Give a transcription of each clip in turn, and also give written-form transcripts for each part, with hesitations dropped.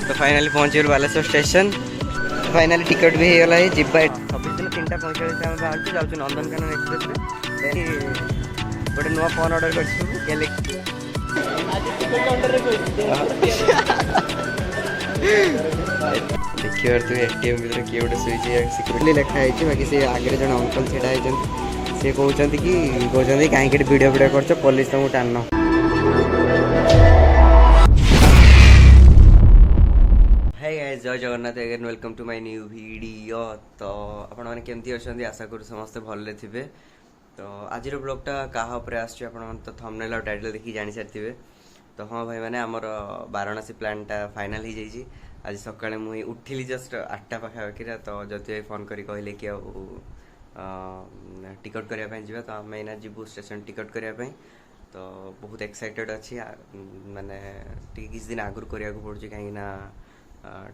तो फाइनाली पहुँच गलु Baleshwar station. Finally ticket भी होगा है जीवा 26 दिन 3टा 45 आम बाहर जाऊँ नंदनकानन एक्सप्रेस गोटे नुआ फोन ऑर्डर कर देखिए तू एटीएम भर किए गोटे स्विच सिक्योरिटी लिखाई बाकी से आगे जन अंकल छेड़ा सी कहते कि कहीं वीडियो कर पुलिस तुमको टाण। हाय गाइस जय Jagannath again welcome to my new video. तो आपण मैंने केमती अच्छा आशा करूँ समस्ते भले थे। तो आज ब्लॉगटा क्या तो थंबनेल और टाइटल देखी जानी सारी। तो हाँ भाई मैंने आमर वाराणसी प्लानटा फाइनाल हो जाइए। आज सकाଳେ मुझे उठिली जस्ट 8टा पाखापाखि। तो ज्योति भाई फोन कर कहले कि टिकट करने जा तो आम एना जीवु स्टेशन टिकट करने। तो बहुत एक्साइटेड अच्छी माने किसी दिन आगुरी करने पड़े कहीं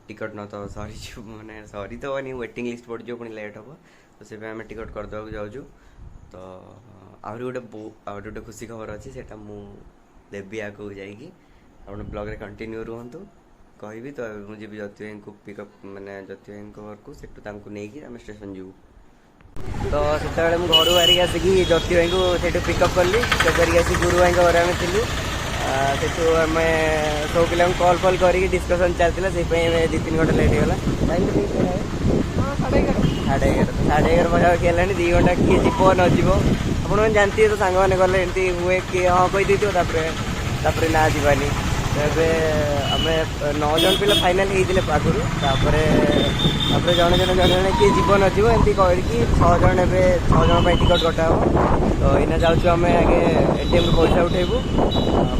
टिकट न तो सरी मैंने सरी तो नहीं वेटिंग लिस्ट पड़ जाए पुणी लेट हम। तो से आम टिकट करदे जाऊँ। तो आहरी गोटे खुशी खबर अच्छी से देवी आगे जाकि आप ब्लॉग रे कंटिन्यू रुहतु कहि। तो मुझे ज्योति भाई को पिकअप मैंने ज्योति भाई घर को सेठू नहीं आम स्टेशन जीवु। तो से घर बाहरी आसिक ज्योति भाई को से पिकअप कली करके गुरु भाई घर आम थी। सेठू आम सब पिला कल फल कर डिस्कसन चलता से 2-3 घंटा लेट होगा। साढ़े 11 पाखापाखि है 2 घंटा किए जीव न जीव आप जानते तो सांग मैंने गले एमती हुए कि हाँ कही तापर ना जीवानी। तो आम 9 जन पिला फाइनाल होते आगुरी जड़े जड़े जड़े जड़े किए जीव न जीव एमती करके 6 जन टिकट कटा हो। तो इना जाऊँ आम आगे एटीएम पैसा उठेबू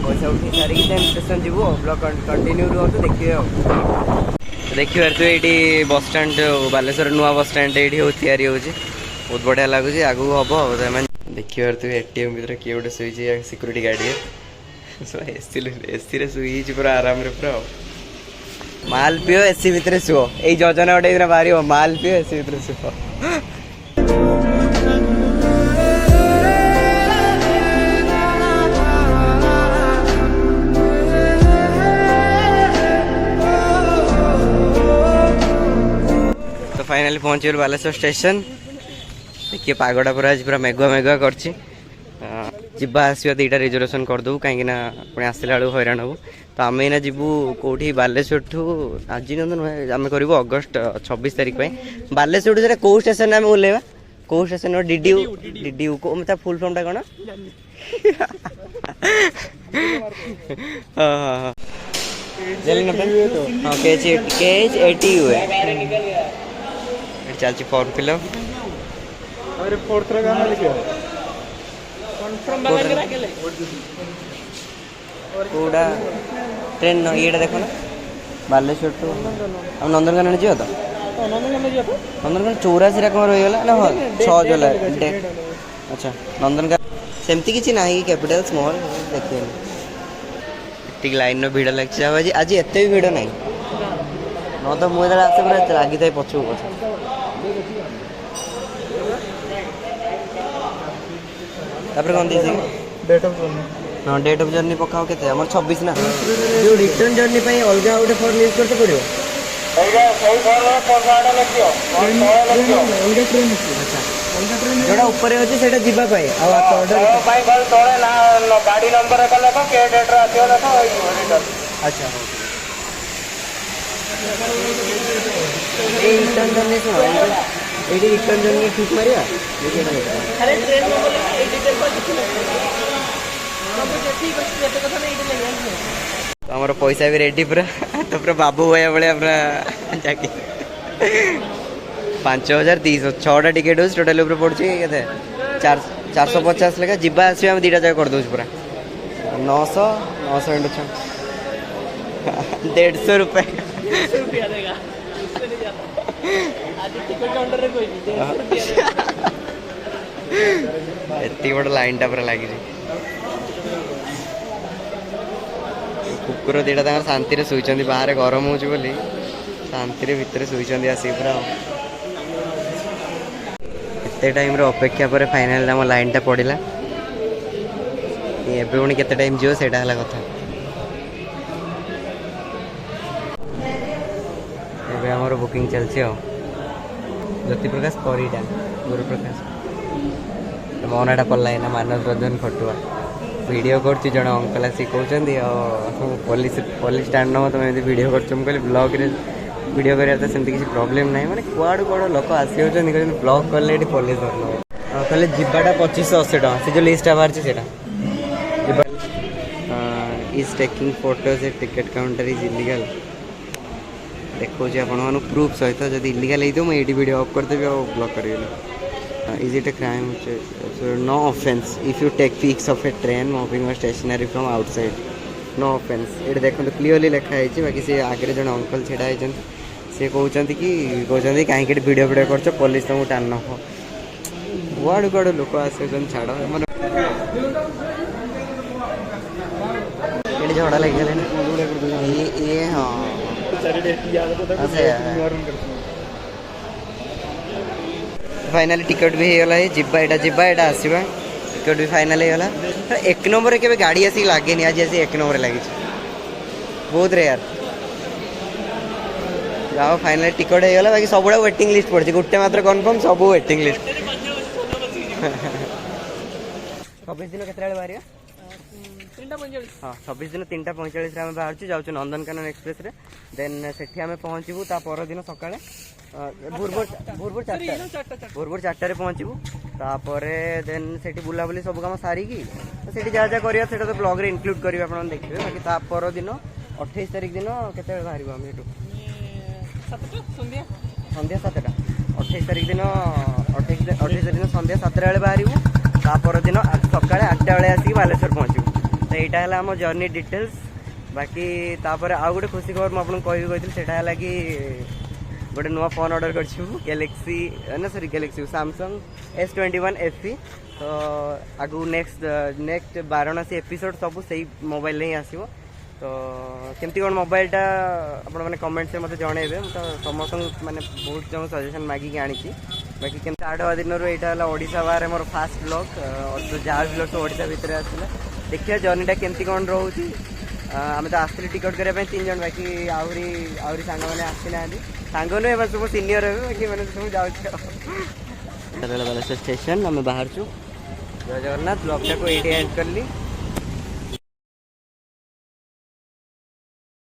पैसा उठे सारिकी स्टेशन जीवु। ब्लॉग कंटिन्यू रुहतु देखिए तो ये बस स्टैंड बालेश्वर नुआ बस स्टैंड ये तैयारी हो बहुत बढ़िया लगुच आगू हम। देखिए तो एटीएम भर किए गोटे Shuey security guard AC Shuey पूरा आराम रे पूरा माल पिओ एसी भितर शुओ यही योजना गोटे बाहर माल पिओ एसी भितर शुओ। तो फाइनाली पहुँच गलु बालेश्वर स्टेशन। देखिए पागटा पूरा आज पूरा मेघुआ मेघुआ करछि। जीवा आसवा 2टा रिजर्वेशन करदेबू कहीं पुणी आसला बेलू हैरान हबू। तो आम एना जीवु कौटी बालेश्वर ठू आज नुह आम करूँ अगस्ट 26 तारीख में बालेश्वर से कौ स्टेशन आम ओह्लैवा कौ स्टेशन डीडीयू को मतलब फुल फॉर्मटा कौन हाँ चलती फॉर्म फिलअप कौटा ट्रेन ये देख ना बालेश्वर टू हम नंदनकानन जी तो नंदनकानन 84 कम रहीगला ना हाँ 6 जुलाई डेट। अच्छा नंदनकानन सेमती किसी ना कैपिटल स्मॉल देखिए लाइन भिड़ लगे आज एत भी भिड़ ना न तो मुझे आसे पूरा लगी था पछू पछ। तापर कौन दीजिए डेट ऑफ जर्नी हाँ डेट ऑफ जर्नी पकाओ के 26 ना जो रिटर्न जर्नी पे अलग गोटे फॉर्म यूज करते पड़ो जोड़ा ऊपर अच्छे से जीवा गाड़ी नंबर अच्छा रिटर्न जर्नी ये रिटर्न जर्नी ठीक मारिया तो हमारा पैसा भी रेडी पूरा तो पूरा बाबू भाई भाया पूरा जाकि 5200 6टा टिकेट हो टोटाल पड़े के 450 लेखा जीवा आसवा 2टा जगह करदे पूरा 900 900 150 रुपये एति बड़ लाइनटा पूरा लगी कुकुर 2टा शांति शुई बाहर गरम हो शांति भितर शुई आसिक पूरा एत टाइम अपेक्षा पर फाइनाल आम लाइनटा पड़ा पुणी केते टाइम जीव से कथा। ଏବେ ଆମର ବୁକିଂ ଚାଲିଛି ଆଉ ଜ୍ୟୋତି ପ୍ରକାଶ ପରିଡ଼ା ଗୁରୁପ୍ରକାଶ ମୋ ନାଁଟା ପଡ଼ିଲା ଏଇନା ମାନସ ରଞ୍ଜନ ଖଟୁଆ ଭିଡ଼ିଓ କରୁଛି ଜଣେ ଅଙ୍କଲ ଆସି କହୁଛନ୍ତି ଆଉ ପୋଲିସ ଷ୍ଟାଣ୍ଡ ନେବ ତୁମେ ଏମିତି ଭିଡ଼ିଓ କରୁଛ ମୁଁ କହିଲି ବ୍ଲଗ୍ରେ ଭିଡ଼ିଓ କରିବା ତ ସେମିତି କିଛି ପ୍ରୋବ୍ଲେମ୍ ନାହିଁ ମାନେ କୁଆଡ଼ୁ କୁଆଡ଼ୁ ଲୋକ ଆସି ଯାଉଛନ୍ତି କହୁଛନ୍ତି ବ୍ଲଗ୍ କଲେ ଏଠି ପୋଲିସ ଧରିନେବ କହିଲେ ଯିବାଟା 2580 ଟଙ୍କା ସେ ଯେଉଁ ଲିଷ୍ଟଟା ବାହାରିଛି ସେଇଟା ଯିବା is taking photos A ticket counter is illegal ଦେଖାଉଛି ଆପଣମାନଙ୍କୁ ପ୍ରୁଫ୍ ସହିତ ଯଦି ଇଲିଗାଲ୍ ହେଇଥିବ ମୁଁ ଏଇଠି ଭିଡ଼ିଓ ଅଫ୍ କରିଦେବି ଆଉ ବ୍ଲଗ୍ କରିବିନି is it a crime no offence if you take pics of a train moving और stationary from outside no offence ये देखो क्लीयरली लिखा है बाकी से आगे जन अंकल छेड़ा होती सी कहते कि कहीं वीडियो वीडियो कर पुलिस तुमको टाण नब कुआड़ू कुआड़ू लोक आस छाड़ ये झगड़ा लगे ये हाँ फाइनाली टिकट भी होगा जीवा यहाँ आसवा टिकट भी फाइनाल होगा 1 नंबर के गाड़ी आसिक लगे आज आसी 1 नंबर लगी बहुत रेयर जाओ फाइनाल टिकट होगा बाकी सब वेटिंग लिस्ट पड़ी गोटे मात्र कन्फर्म सब वेटिंग लिस्ट 26 दिन के बाहर हाँ 26 दिन 3:45 आम बाहर जाऊँ नंदनकानन एक्सप्रेस रे देन से आम पहुँचू दिन सकाଳେ भोरभोर 4टार पहुँचू तापर देन से बुलाबुली सब कम सारिकी से जहाँ जहाँ करा तो ब्लॉग रे इनक्लूड करेंगे आप देखिए बाकी तापर दिन 28 तारिख दिन केते बाहर आम ये संध्या 7टा 28 तारिख दिन 28 तारिख दिन संध्या 7टा बेले बाहर तापर दिन सकाଳେ 8टा बेले आसिक बालेश्वर पहुँचू तो यहाँ है आम जर्नी डिटेल्स बाकी तापर आउ गोटे खुशी खबर मुझे कही से कि गोटे नुआ फोन ऑर्डर कर गैलेक्सी ना sorry Galaxy Samsung S21 FE तो आगु नेक्स्ट वाराणसी एपिसोड सब सही मोबाइल ही आसो तो केमती कौन मोबाइलटा आपण मैंने कमेंट्स में मत जनइबे तो समस्त मैंने बहुत जन सजेशन मागिक आनी बाकी केमती 8 दिन यहाँ ओडिशा बाहर मोर फास्ट ब्लॉग जहाँ ब्लॉग तो ओडिशा भितर आसला देखिए जर्नीटा केमती कौन रोचे आम तो आसली टिकट करने 3 जन बाकी आहरी सांग मैंने आसी ना सांग नुहे बस सब सीनियर हे बाकी मैंने सब जाऊँ बालेश्वर स्टेशन आम बाहर जय जगन्नाथ ब्लॉगटा को ये एंड कर ली।